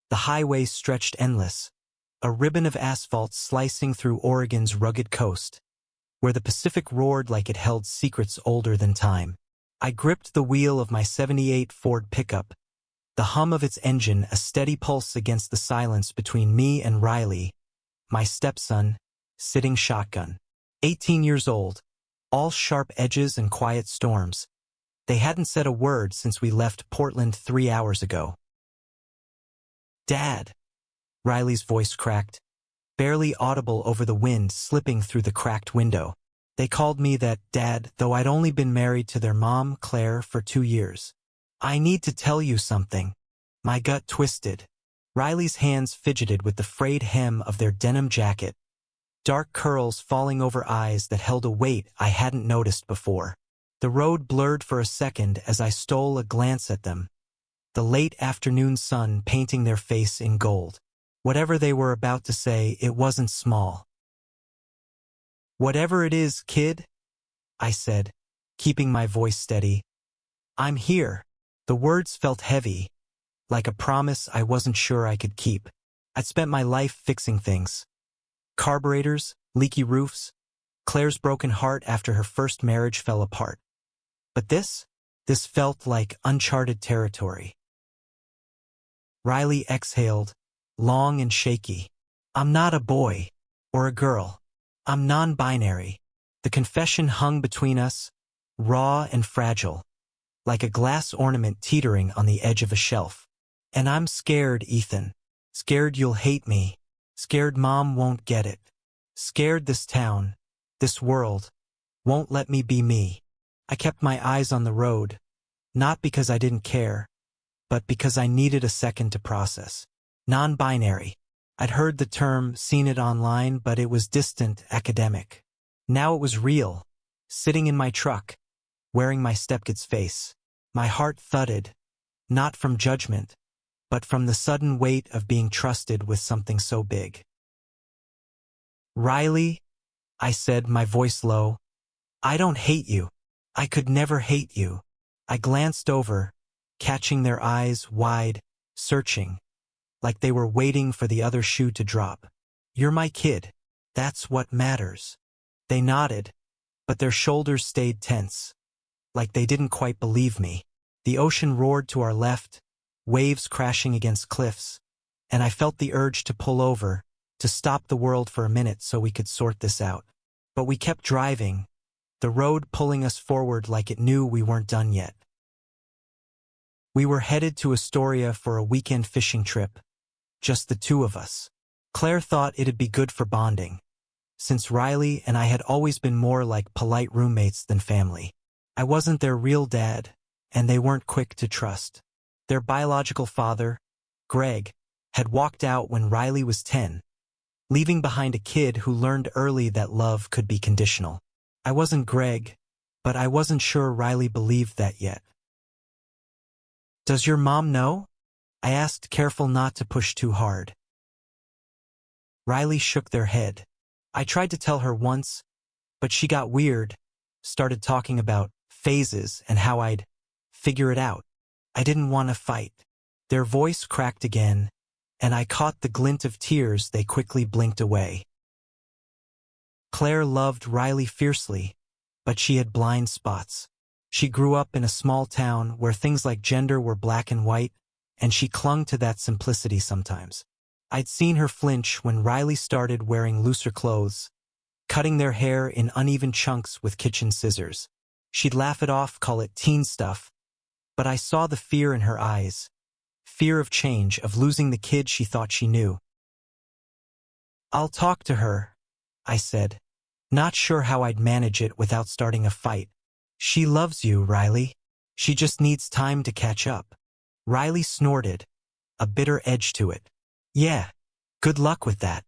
The highway stretched endless, a ribbon of asphalt slicing through Oregon's rugged coast, where the Pacific roared like it held secrets older than time. I gripped the wheel of my '78 Ford pickup, the hum of its engine a steady pulse against the silence between me and Riley, my stepson, sitting shotgun. 18 years old, all sharp edges and quiet storms. They hadn't said a word since we left Portland 3 hours ago. "Dad," Riley's voice cracked, barely audible over the wind slipping through the cracked window. They called me that, Dad, though I'd only been married to their mom, Claire, for 2 years. "I need to tell you something." My gut twisted. Riley's hands fidgeted with the frayed hem of their denim jacket, dark curls falling over eyes that held a weight I hadn't noticed before. The road blurred for a second as I stole a glance at them, the late afternoon sun painting their face in gold. Whatever they were about to say, it wasn't small. "Whatever it is, kid," I said, keeping my voice steady, "I'm here." The words felt heavy, like a promise I wasn't sure I could keep. I'd spent my life fixing things. Carburetors, leaky roofs, Claire's broken heart after her first marriage fell apart. But this felt like uncharted territory. Riley exhaled, long and shaky. "I'm not a boy or a girl. I'm non-binary." The confession hung between us, raw and fragile, like a glass ornament teetering on the edge of a shelf. "And I'm scared, Ethan. Scared you'll hate me. Scared Mom won't get it. Scared this town, this world, won't let me be me." I kept my eyes on the road, not because I didn't care, but because I needed a second to process. Non-binary. I'd heard the term, seen it online, but it was distant, academic. Now it was real, sitting in my truck, wearing my stepkid's face. My heart thudded, not from judgment, but from the sudden weight of being trusted with something so big. "Riley," I said, my voice low, "I don't hate you. I could never hate you." I glanced over, catching their eyes wide, searching, like they were waiting for the other shoe to drop. "You're my kid. That's what matters." They nodded, but their shoulders stayed tense, like they didn't quite believe me. The ocean roared to our left, waves crashing against cliffs, and I felt the urge to pull over, to stop the world for a minute so we could sort this out. But we kept driving, the road pulling us forward like it knew we weren't done yet. We were headed to Astoria for a weekend fishing trip, just the two of us. Claire thought it'd be good for bonding, since Riley and I had always been more like polite roommates than family. I wasn't their real dad, and they weren't quick to trust. Their biological father, Greg, had walked out when Riley was 10, leaving behind a kid who learned early that love could be conditional. I wasn't Greg, but I wasn't sure Riley believed that yet. "Does your mom know?" I asked, careful not to push too hard. Riley shook their head. I tried to tell her once, but she got weird, started talking about phases and how I'd figure it out. I didn't want to fight. Their voice cracked again, and I caught the glint of tears. They quickly blinked away. Claire loved Riley fiercely, but she had blind spots. She grew up in a small town where things like gender were black and white, and she clung to that simplicity sometimes. I'd seen her flinch when Riley started wearing looser clothes, cutting their hair in uneven chunks with kitchen scissors. She'd laugh it off, call it teen stuff, but I saw the fear in her eyes, fear of change, of losing the kid she thought she knew. "I'll talk to her," I said, not sure how I'd manage it without starting a fight. "She loves you, Riley. She just needs time to catch up." Riley snorted, a bitter edge to it. "Yeah, good luck with that."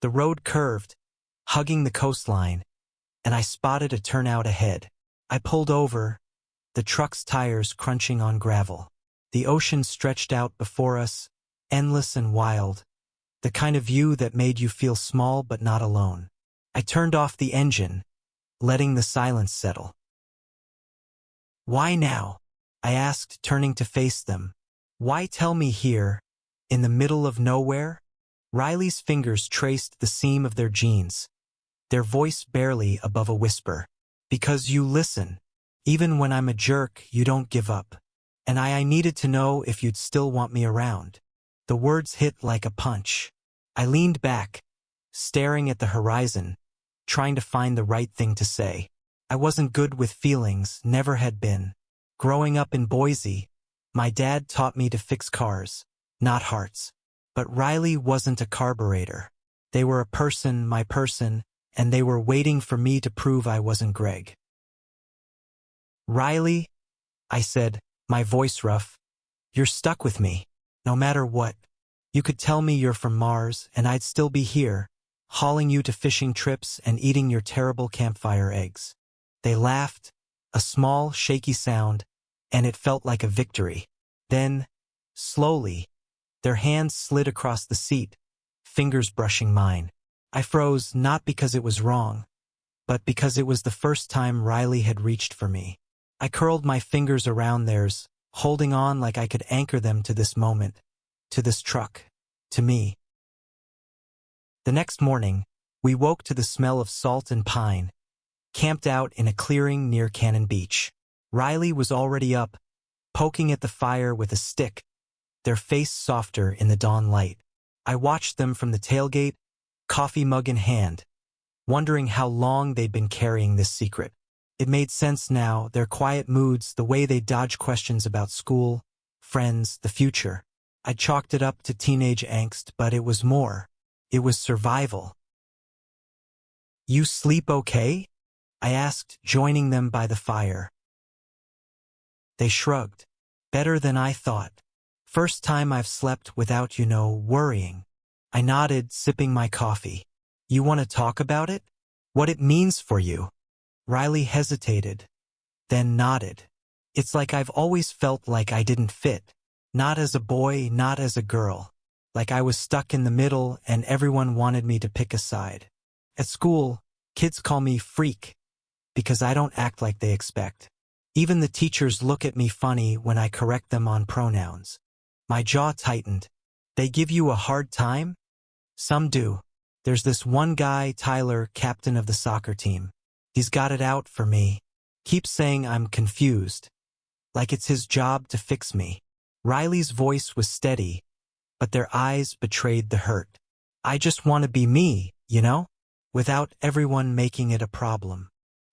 The road curved, hugging the coastline, and I spotted a turnout ahead. I pulled over, the truck's tires crunching on gravel. The ocean stretched out before us, endless and wild, the kind of view that made you feel small but not alone. I turned off the engine, letting the silence settle. "Why now?" I asked, turning to face them. "Why tell me here, In the middle of nowhere, Riley's fingers traced the seam of their jeans, their voice barely above a whisper. Because you listen. Even when I'm a jerk, you don't give up. And I needed to know if you'd still want me around. The words hit like a punch. I leaned back, staring at the horizon, trying to find the right thing to say. I wasn't good with feelings, never had been. Growing up in Boise, my dad taught me to fix cars, not hearts. But Riley wasn't a carburetor. They were a person, my person, and they were waiting for me to prove I wasn't Greg. Riley, I said, my voice rough, you're stuck with me, no matter what. You could tell me you're from Mars, and I'd still be here, hauling you to fishing trips and eating your terrible campfire eggs. They laughed, a small, shaky sound, and it felt like a victory. Then, slowly, their hands slid across the seat, fingers brushing mine. I froze not because it was wrong, but because it was the first time Riley had reached for me. I curled my fingers around theirs, holding on like I could anchor them to this moment, to this truck, to me. The next morning, we woke to the smell of salt and pine, camped out in a clearing near Cannon Beach. Riley was already up, poking at the fire with a stick, their face softer in the dawn light. I watched them from the tailgate, coffee mug in hand, wondering how long they'd been carrying this secret. It made sense now, their quiet moods, the way they dodge questions about school, friends, the future. I chalked it up to teenage angst, but it was more. It was survival. You sleep okay? I asked, joining them by the fire. They shrugged. Better than I thought. First time I've slept without, worrying. I nodded, sipping my coffee. You want to talk about it? What it means for you? Riley hesitated, then nodded. It's like I've always felt like I didn't fit. Not as a boy, not as a girl. Like I was stuck in the middle and everyone wanted me to pick a side. At school, kids call me freak because I don't act like they expect. Even the teachers look at me funny when I correct them on pronouns. My jaw tightened. They give you a hard time? Some do. There's this one guy, Tyler, captain of the soccer team. He's got it out for me. Keeps saying I'm confused. Like it's his job to fix me. Riley's voice was steady, but their eyes betrayed the hurt. I just want to be me, without everyone making it a problem.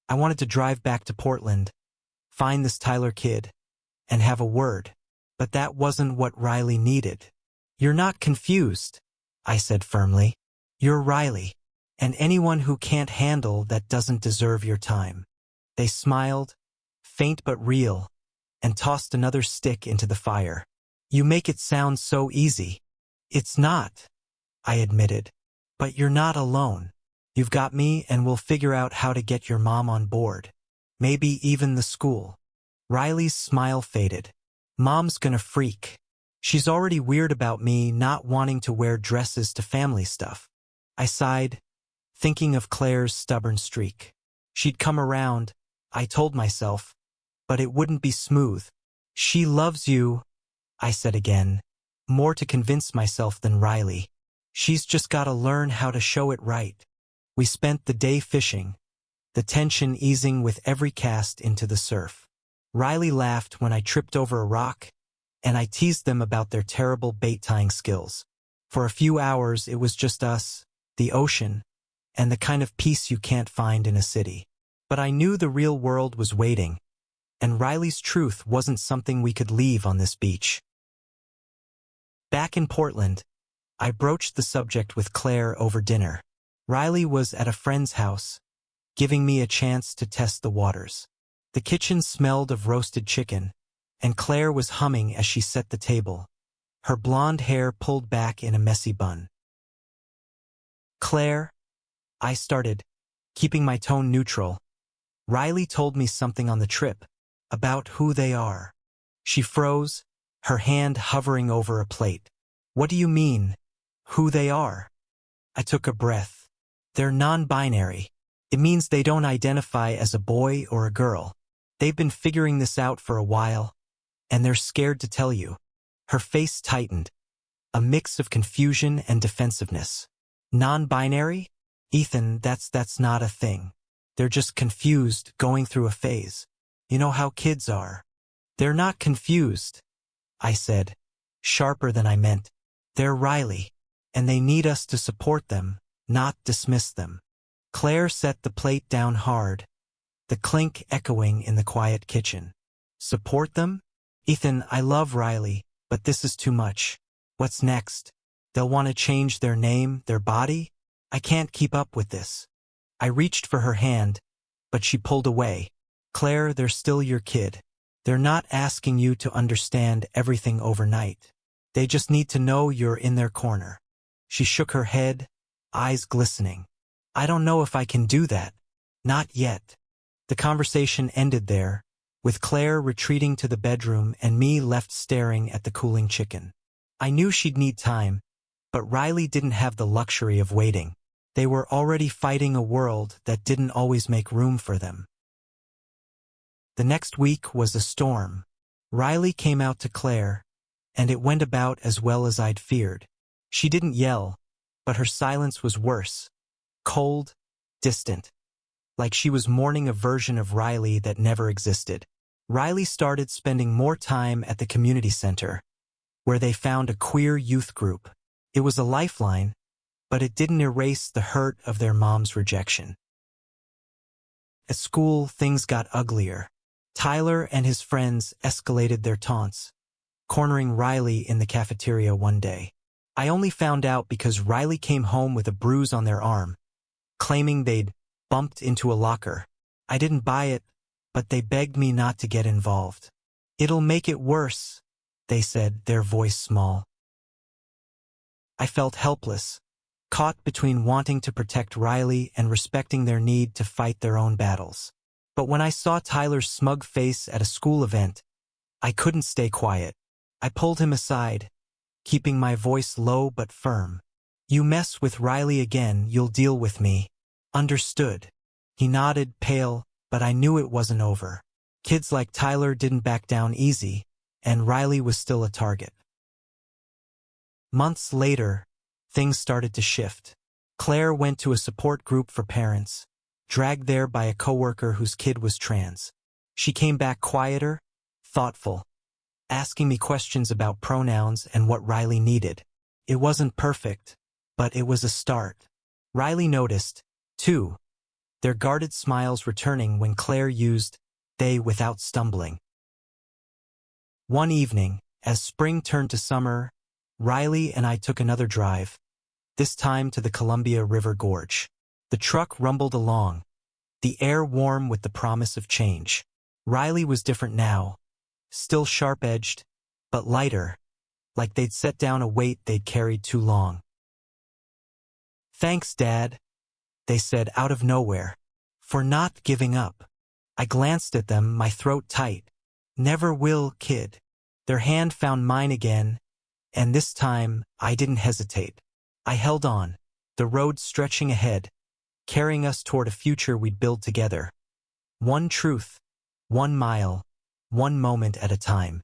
I wanted to drive back to Portland, find this Tyler kid, and have a word. But that wasn't what Riley needed. You're not confused, I said firmly. You're Riley. And anyone who can't handle that doesn't deserve your time. They smiled, faint but real, and tossed another stick into the fire. You make it sound so easy. It's not, I admitted. But you're not alone. You've got me and we'll figure out how to get your mom on board. Maybe even the school. Riley's smile faded. Mom's gonna freak. She's already weird about me not wanting to wear dresses to family stuff. I sighed, thinking of Claire's stubborn streak. She'd come around, I told myself, but it wouldn't be smooth. She loves you, I said again, more to convince myself than Riley. She's just gotta learn how to show it right. We spent the day fishing, the tension easing with every cast into the surf. Riley laughed when I tripped over a rock, and I teased them about their terrible bait-tying skills. For a few hours, it was just us, the ocean, and the kind of peace you can't find in a city. But I knew the real world was waiting, and Riley's truth wasn't something we could leave on this beach. Back in Portland, I broached the subject with Claire over dinner. Riley was at a friend's house, giving me a chance to test the waters. The kitchen smelled of roasted chicken, and Claire was humming as she set the table, her blonde hair pulled back in a messy bun. Claire, I started, keeping my tone neutral. Riley told me something on the trip, about who they are. She froze, her hand hovering over a plate. What do you mean, who they are? I took a breath. They're non-binary. It means they don't identify as a boy or a girl. They've been figuring this out for a while, and they're scared to tell you. Her face tightened. a mix of confusion and defensiveness. Non-binary? Ethan, that's not a thing. They're just confused, going through a phase. You know how kids are. They're not confused, I said, sharper than I meant. They're Riley, and they need us to support them, not dismiss them. Claire set the plate down hard, the clink echoing in the quiet kitchen. Support them? Ethan, I love Riley, but this is too much. What's next? They'll want to change their name, their body? I can't keep up with this. I reached for her hand, but she pulled away. Claire, they're still your kid. They're not asking you to understand everything overnight. They just need to know you're in their corner. She shook her head, eyes glistening. I don't know if I can do that. Not yet. The conversation ended there, with Claire retreating to the bedroom and me left staring at the cooling chicken. I knew she'd need time, but Riley didn't have the luxury of waiting. They were already fighting a world that didn't always make room for them. The next week was a storm. Riley came out to Claire, and it went about as well as I'd feared. She didn't yell, but her silence was worse. Cold, distant. Like she was mourning a version of Riley that never existed. Riley started spending more time at the community center, where they found a queer youth group. It was a lifeline, but it didn't erase the hurt of their mom's rejection. At school, things got uglier. Tyler and his friends escalated their taunts, cornering Riley in the cafeteria one day. I only found out because Riley came home with a bruise on their arm, claiming they'd bumped into a locker. I didn't buy it, but they begged me not to get involved. It'll make it worse, they said, their voice small. I felt helpless, caught between wanting to protect Riley and respecting their need to fight their own battles. But when I saw Tyler's smug face at a school event, I couldn't stay quiet. I pulled him aside, keeping my voice low but firm. You mess with Riley again, you'll deal with me. Understood. He nodded, pale, but I knew it wasn't over. Kids like Tyler didn't back down easy, and Riley was still a target. Months later, things started to shift. Claire went to a support group for parents, dragged there by a coworker whose kid was trans. She came back quieter, thoughtful, asking me questions about pronouns and what Riley needed. It wasn't perfect, but it was a start. Riley noticed, too, their guarded smiles returning when Claire used they without stumbling. One evening, as spring turned to summer, Riley and I took another drive, this time to the Columbia River Gorge. The truck rumbled along, the air warm with the promise of change. Riley was different now, still sharp-edged, but lighter, like they'd set down a weight they'd carried too long. Thanks, Dad, they said out of nowhere, for not giving up. I glanced at them, my throat tight. Never will, kid. Their hand found mine again, and this time I didn't hesitate. I held on, the road stretching ahead, carrying us toward a future we'd build together. One truth, 1 mile, 1 moment at a time.